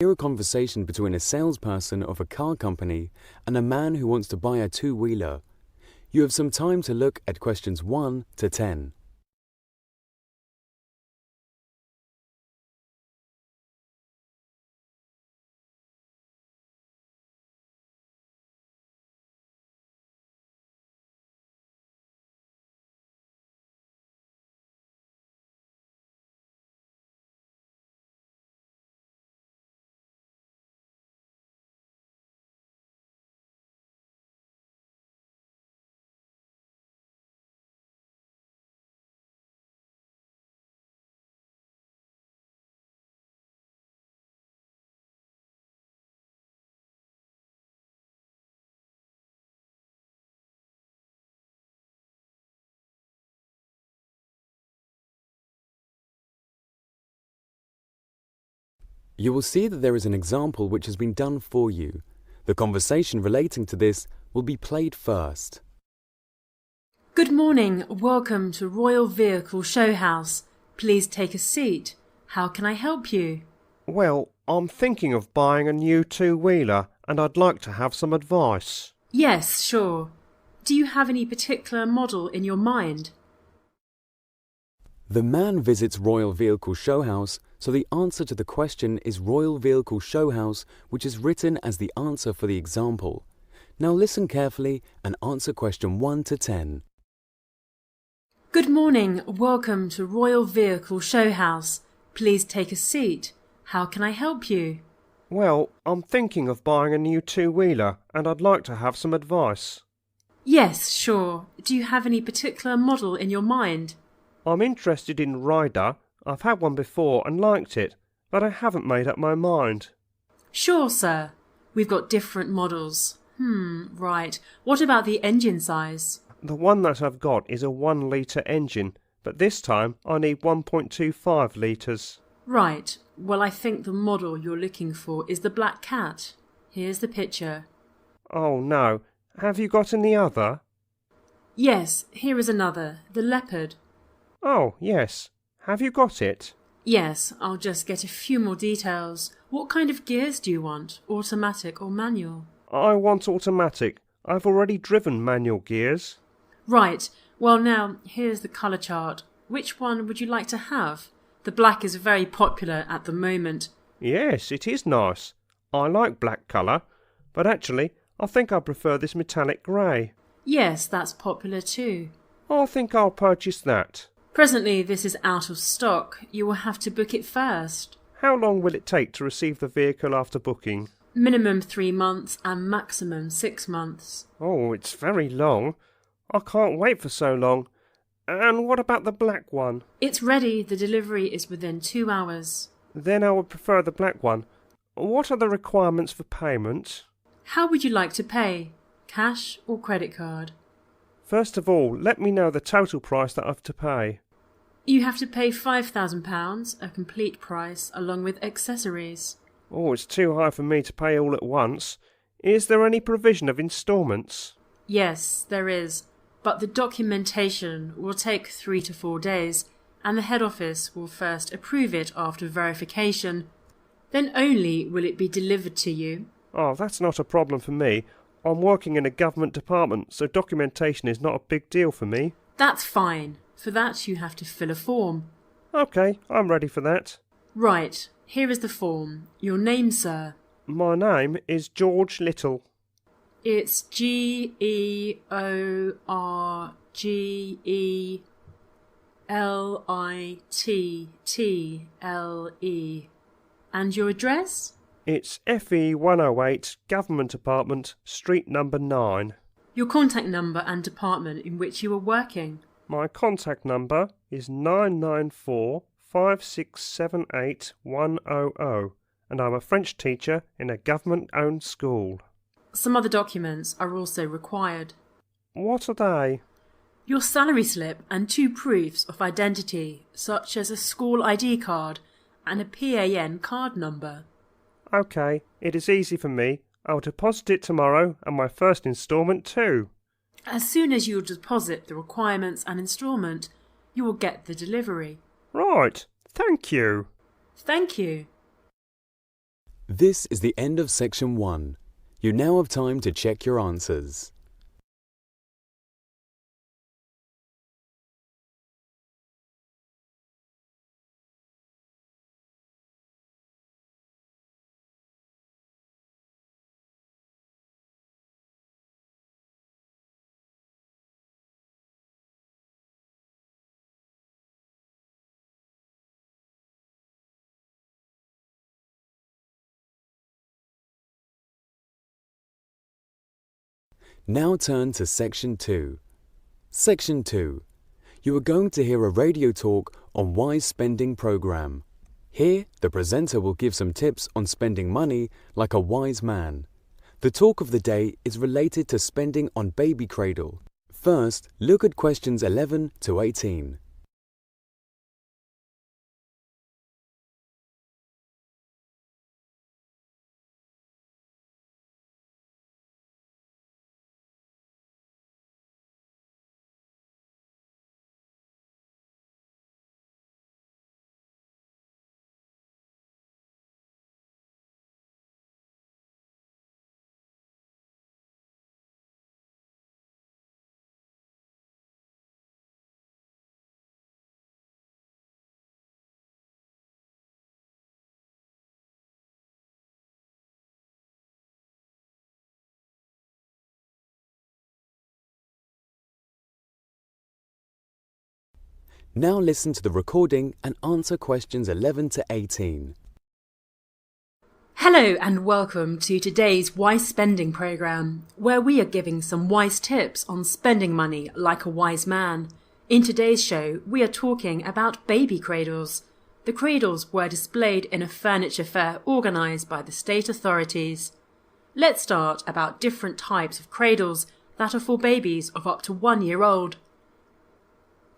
Hear a conversation between a salesperson of a car company and a man who wants to buy a two-wheeler. You have some time to look at questions 1 to 10. You will see that there is an example which has been done for you. The conversation relating to this will be played first. Good morning. Welcome to Royal Vehicle Show House. Please take a seat. How can I help you? Well, I'm thinking of buying a new two-wheeler and I'd like to have some advice. Yes, sure. Do you have any particular model in your mind? The man visits Royal Vehicle Show House, so the answer to the question is Royal Vehicle Show House, which is written as the answer for the example. Now listen carefully and answer question 1 to 10. Good morning. Welcome to Royal Vehicle Show House. Please take a seat. How can I help you? Well, I'm thinking of buying a new two-wheeler and I'd like to have some advice. Yes, sure. Do you have any particular model in your mind? I'm interested in Ryder. I've had one before and liked it, but I haven't made up my mind. Sure, sir. We've got different models. Right. What about the engine size? The one that I've got is a 1-litre engine, but this time I need 1.25 litres. Right. Well, I think the model you're looking for is the Black Cat. Here's the picture. Oh no, have you got any other? Yes, here is another, the Leopard. Oh, yes. Have you got it? Yes, I'll just get a few more details. What kind of gears do you want? Automatic or manual? I want automatic. I've already driven manual gears. Right. Well, now, here's the colour chart. Which one would you like to have? The black is very popular at the moment. Yes, it is nice. I like black colour, but actually, I think I prefer this metallic grey. Yes, that's popular too. I think I'll purchase that. Presently, this is out of stock. You will have to book it first. How long will it take to receive the vehicle after booking? Minimum 3 months and maximum 6 months. Oh, it's very long. I can't wait for so long. And what about the black one? It's ready. The delivery is within 2 hours. Then I would prefer the black one. What are the requirements for payment? How would you like to pay? Cash or credit card? First of all, let me know the total price that I've to pay. You have to pay £5,000, a complete price, along with accessories. Oh, it's too high for me to pay all at once. Is there any provision of instalments? Yes, there is, but the documentation will take 3 to 4 days, and the head office will first approve it after verification. Then only will it be delivered to you. Oh, that's not a problem for me. I'm working in a government department, so documentation is not a big deal for me. That's fine. For that you have to fill a form. OK, I'm ready for that. Right, here is the form. Your name, sir? My name is George Little. It's Georgelitle. And your address? It's FE 108, Government Apartment, Street number 9. Your contact number and department in which you are working? My contact number is 994 5678 100, and I'm a French teacher in a government-owned school. Some other documents are also required. What are they? Your salary slip and 2 proofs of identity, such as a school ID card and a PAN card number. OK, it is easy for me. I'll deposit it tomorrow and my first instalment too. As soon as you deposit the requirements and instalment, you will get the delivery. Right, thank you. Thank you. This is the end of section 1. You now have time to check your answers. Now turn to section 2. Section 2. You are going to hear a radio talk on wise spending program. Here, the presenter will give some tips on spending money like a wise man. The talk of the day is related to spending on baby cradle. First, look at questions 11 to 18. Now listen to the recording and answer questions 11 to 18. Hello and welcome to today's Wise Spending programme, where we are giving some wise tips on spending money like a wise man. In today's show, we are talking about baby cradles. The cradles were displayed in a furniture fair organised by the state authorities. Let's start about different types of cradles that are for babies of up to 1 year old.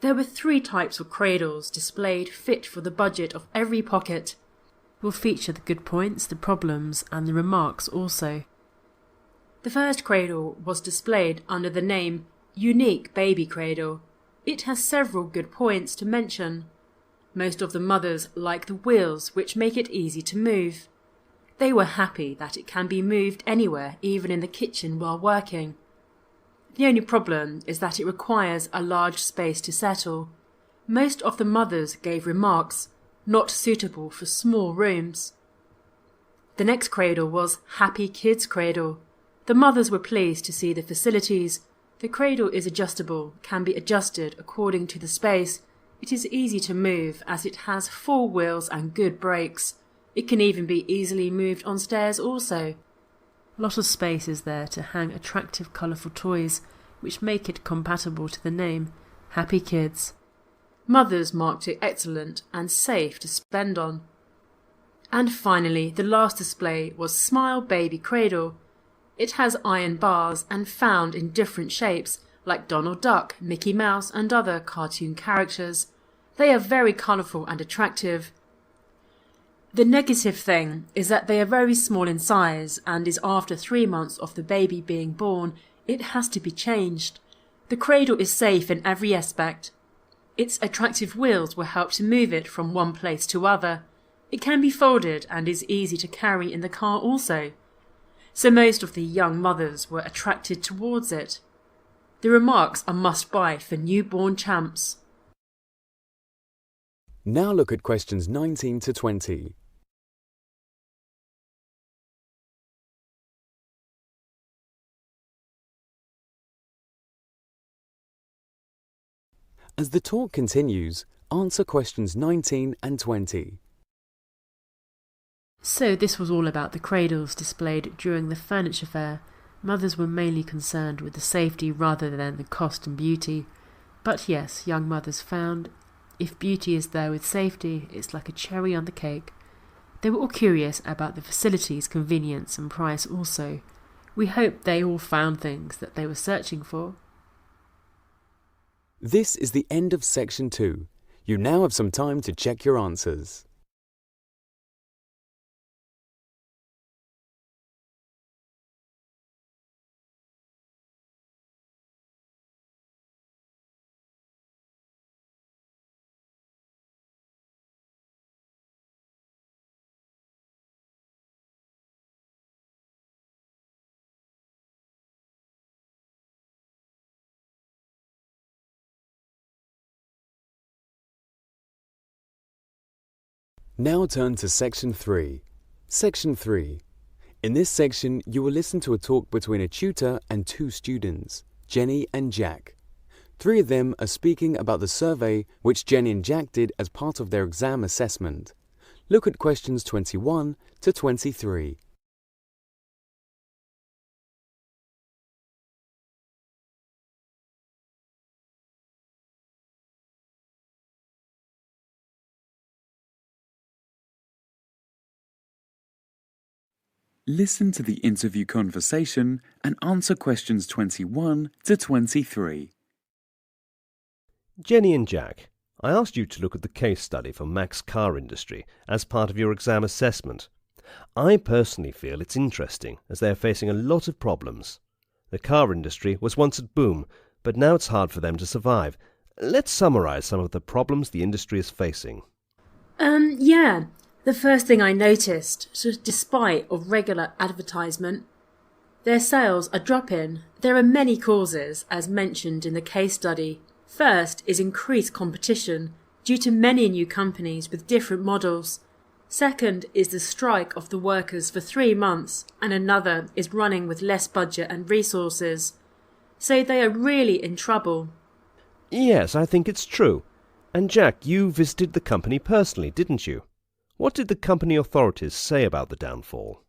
There were 3 types of cradles displayed fit for the budget of every pocket. We'll feature the good points, the problems and the remarks also. The first cradle was displayed under the name Unique Baby Cradle. It has several good points to mention. Most of the mothers like the wheels, which make it easy to move. They were happy that it can be moved anywhere, even in the kitchen while working. The only problem is that it requires a large space to settle. Most of the mothers gave remarks, not suitable for small rooms. The next cradle was Happy Kids Cradle. The mothers were pleased to see the facilities. The cradle is adjustable, can be adjusted according to the space. It is easy to move as it has 4 wheels and good brakes. It can even be easily moved on stairs also. A lot of space is there to hang attractive colourful toys, which make it compatible to the name Happy Kids. Mothers marked it excellent and safe to spend on. And finally, the last display was Smile Baby Cradle. It has iron bars and found in different shapes, like Donald Duck, Mickey Mouse and other cartoon characters. They are very colourful and attractive. The negative thing is that they are very small in size and is after 3 months of the baby being born, it has to be changed. The cradle is safe in every aspect. Its attractive wheels will help to move it from one place to other. It can be folded and is easy to carry in the car also. So most of the young mothers were attracted towards it. The remarks are must-buy for newborn champs. Now look at questions 19 to 20. As the talk continues, answer questions 19 and 20. So this was all about the cradles displayed during the furniture fair. Mothers were mainly concerned with the safety rather than the cost and beauty. But yes, young mothers found if beauty is there with safety, it's like a cherry on the cake. They were all curious about the facilities, convenience and price also. We hope they all found things that they were searching for. This is the end of section 2. You now have some time to check your answers. Now turn to Section 3. Section 3. In this section, you will listen to a talk between a tutor and two students, Jenny and Jack. Three of them are speaking about the survey which Jenny and Jack did as part of their exam assessment. Look at questions 21 to 23. Listen to the interview conversation and answer questions 21 to 23. Jenny and Jack, I asked you to look at the case study for Mac's car industry as part of your exam assessment. I personally feel it's interesting as they are facing a lot of problems. The car industry was once at boom, but now it's hard for them to survive. Let's summarise some of the problems the industry is facing. Yeah. The first thing I noticed, despite of regular advertisement, their sales are dropping. There are many causes, as mentioned in the case study. First is increased competition due to many new companies with different models. Second is the strike of the workers for 3 months, and another is running with less budget and resources. So they are really in trouble. Yes, I think it's true. And Jack, you visited the company personally, didn't you? What did the company authorities say about the downfall?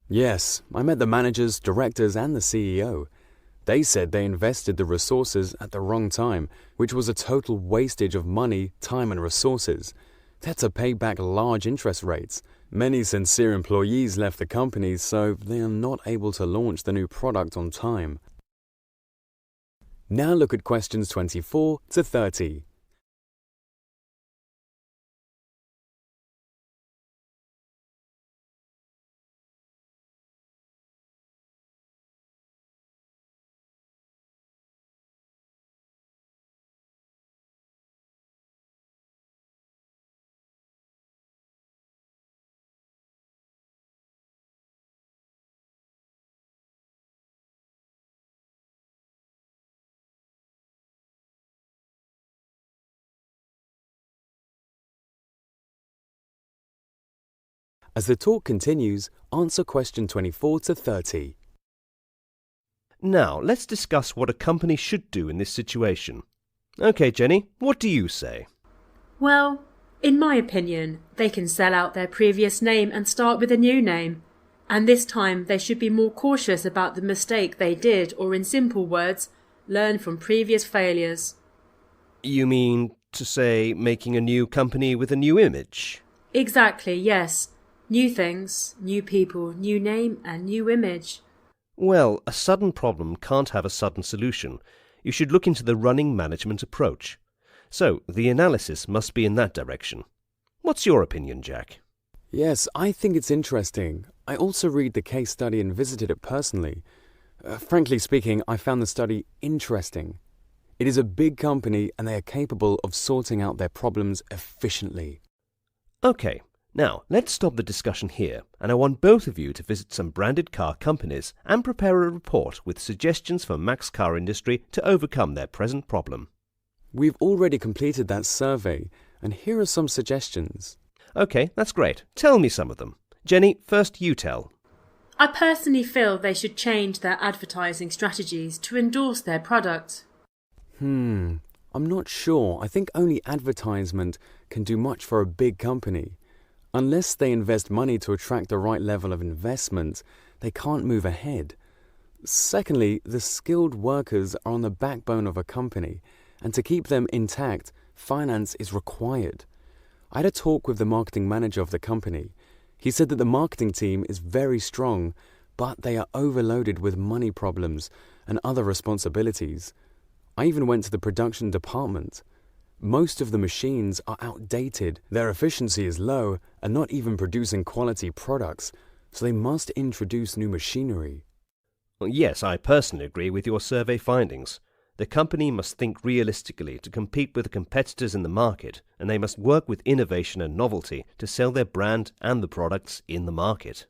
Yes, I met the managers, directors and the CEO. They said they invested the resources at the wrong time, which was a total wastage of money, time and resources. They had to pay back large interest rates. Many sincere employees left the company, so they are not able to launch the new product on time. Now look at questions 24 to 30. As the talk continues, answer question 24 to 30. Now, let's discuss what a company should do in this situation. OK, Jenny, what do you say? Well, in my opinion, they can sell out their previous name and start with a new name. And this time they should be more cautious about the mistake they did, or in simple words, learn from previous failures. You mean to say making a new company with a new image? Exactly, yes. New things, new people, new name and new image. Well, a sudden problem can't have a sudden solution. You should look into the running management approach. So, the analysis must be in that direction. What's your opinion, Jack? Yes, I think it's interesting. I also read the case study and visited it personally. Frankly speaking, I found the study interesting. It is a big company and they are capable of sorting out their problems efficiently. OK, now let's stop the discussion here, and I want both of you to visit some branded car companies and prepare a report with suggestions for Mac's car industry to overcome their present problem. We've already completed that survey, and here are some suggestions. OK, that's great. Tell me some of them. Jenny, first you tell. I personally feel they should change their advertising strategies to endorse their product. I'm not sure. I think only advertisement can do much for a big company. Unless they invest money to attract the right level of investment, they can't move ahead. Secondly, the skilled workers are on the backbone of a company, and to keep them intact, finance is required. I had a talk with the marketing manager of the company. He said that the marketing team is very strong, but they are overloaded with money problems and other responsibilities. I even went to the production department. Most of the machines are outdated, their efficiency is low and not even producing quality products, so they must introduce new machinery. Well, yes, I personally agree with your survey findings. The company must think realistically to compete with the competitors in the market, and they must work with innovation and novelty to sell their brand and the products in the market.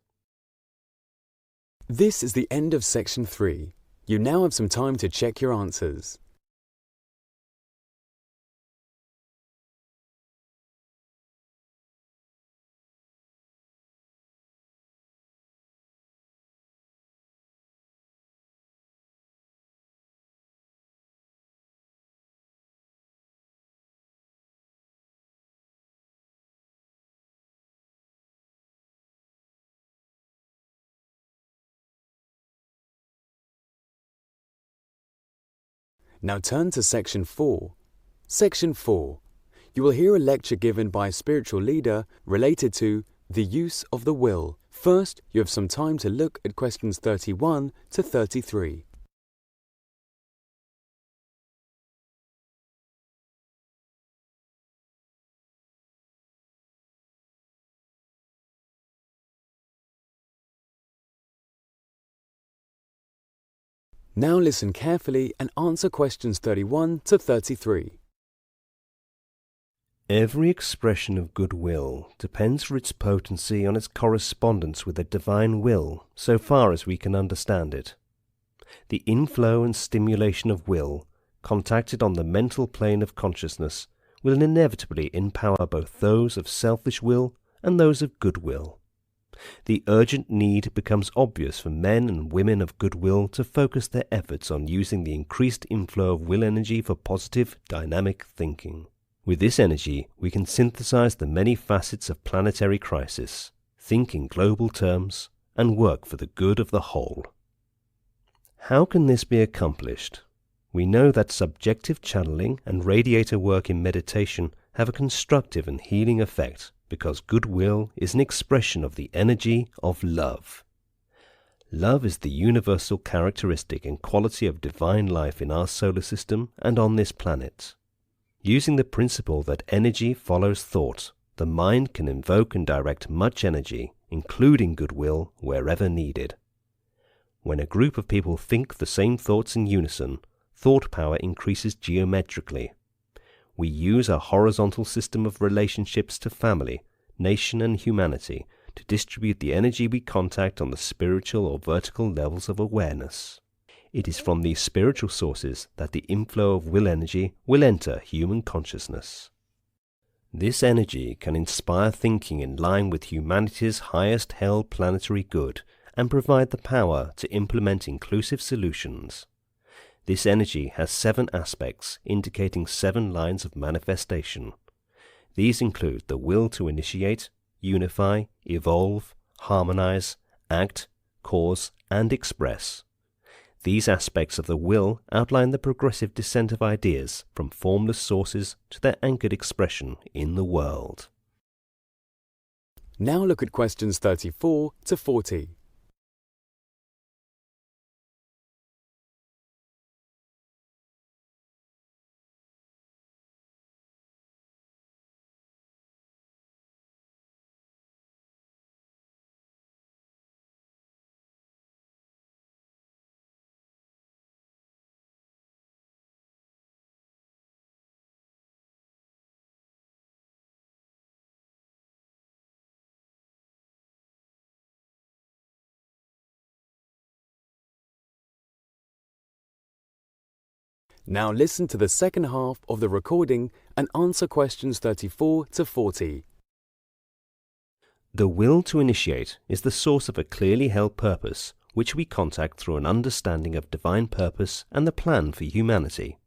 This is the end of section 3. You now have some time to check your answers. Now turn to Section 4. Section 4. You will hear a lecture given by a spiritual leader related to the use of the will. First, you have some time to look at questions 31 to 33. Now listen carefully and answer questions 31 to 33. Every expression of goodwill depends for its potency on its correspondence with the divine will, so far as we can understand it. The inflow and stimulation of will, contacted on the mental plane of consciousness, will inevitably empower both those of selfish will and those of goodwill. The urgent need becomes obvious for men and women of goodwill to focus their efforts on using the increased inflow of will energy for positive, dynamic thinking. With this energy, we can synthesize the many facets of planetary crisis, think in global terms, and work for the good of the whole. How can this be accomplished? We know that subjective channeling and radiator work in meditation have a constructive and healing effect because goodwill is an expression of the energy of love. Love is the universal characteristic and quality of divine life in our solar system and on this planet. Using the principle that energy follows thought, the mind can invoke and direct much energy, including goodwill, wherever needed. When a group of people think the same thoughts in unison, thought power increases geometrically. We use our horizontal system of relationships to family, nation and humanity to distribute the energy we contact on the spiritual or vertical levels of awareness. It is from these spiritual sources that the inflow of will energy will enter human consciousness. This energy can inspire thinking in line with humanity's highest held planetary good and provide the power to implement inclusive solutions. This energy has 7 aspects indicating 7 lines of manifestation. These include the will to initiate, unify, evolve, harmonize, act, cause, and express. These aspects of the will outline the progressive descent of ideas from formless sources to their anchored expression in the world. Now look at questions 34 to 40. Now listen to the second half of the recording and answer questions 34 to 40. The will to initiate is the source of a clearly held purpose, which we contact through an understanding of divine purpose and the plan for humanity.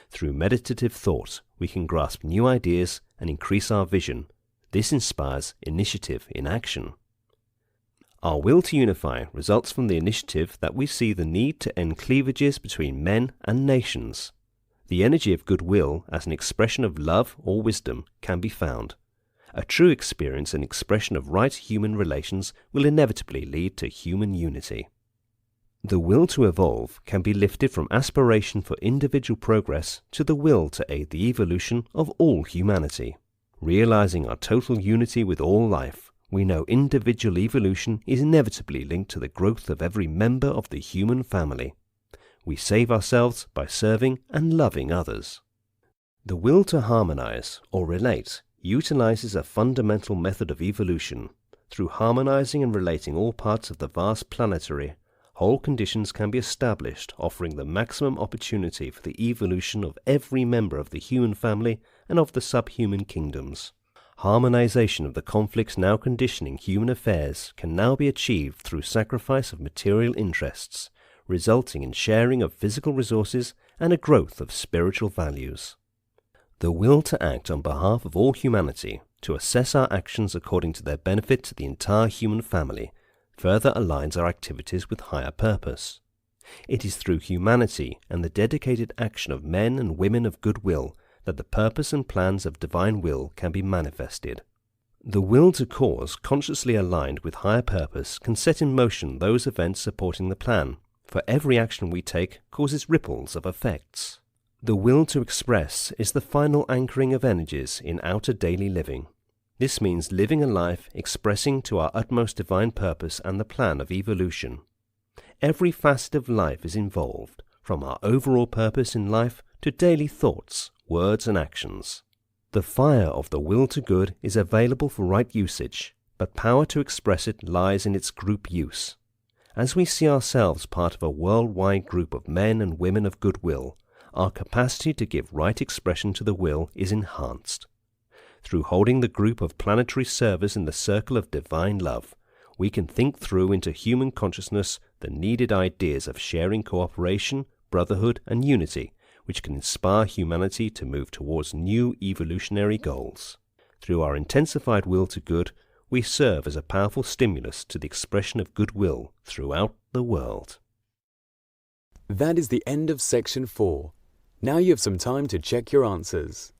Through meditative thought, we can grasp new ideas and increase our vision. This inspires initiative in action. Our will to unify results from the initiative that we see the need to end cleavages between men and nations. The energy of goodwill as an expression of love or wisdom can be found. A true experience and expression of right human relations will inevitably lead to human unity. The will to evolve can be lifted from aspiration for individual progress to the will to aid the evolution of all humanity. Realizing our total unity with all life, we know individual evolution is inevitably linked to the growth of every member of the human family. We save ourselves by serving and loving others. The will to harmonize or relate utilizes a fundamental method of evolution. Through harmonizing and relating all parts of the vast planetary, whole conditions can be established, offering the maximum opportunity for the evolution of every member of the human family and of the subhuman kingdoms. Harmonization of the conflicts now conditioning human affairs can now be achieved through sacrifice of material interests, resulting in sharing of physical resources and a growth of spiritual values. The will to act on behalf of all humanity, to assess our actions according to their benefit to the entire human family, further aligns our activities with higher purpose. It is through humanity and the dedicated action of men and women of goodwill that the purpose and plans of divine will can be manifested. The will to cause, consciously aligned with higher purpose, can set in motion those events supporting the plan, for every action we take causes ripples of effects. The will to express is the final anchoring of energies in outer daily living. This means living a life expressing to our utmost divine purpose and the plan of evolution. Every facet of life is involved, from our overall purpose in life to daily thoughts, words and actions. The fire of the will to good is available for right usage, but power to express it lies in its group use. As we see ourselves part of a worldwide group of men and women of goodwill, our capacity to give right expression to the will is enhanced. Through holding the group of planetary servers in the circle of divine love, we can think through into human consciousness the needed ideas of sharing cooperation, brotherhood and unity, which can inspire humanity to move towards new evolutionary goals. Through our intensified will to good, we serve as a powerful stimulus to the expression of goodwill throughout the world. That is the end of section 4. Now you have some time to check your answers.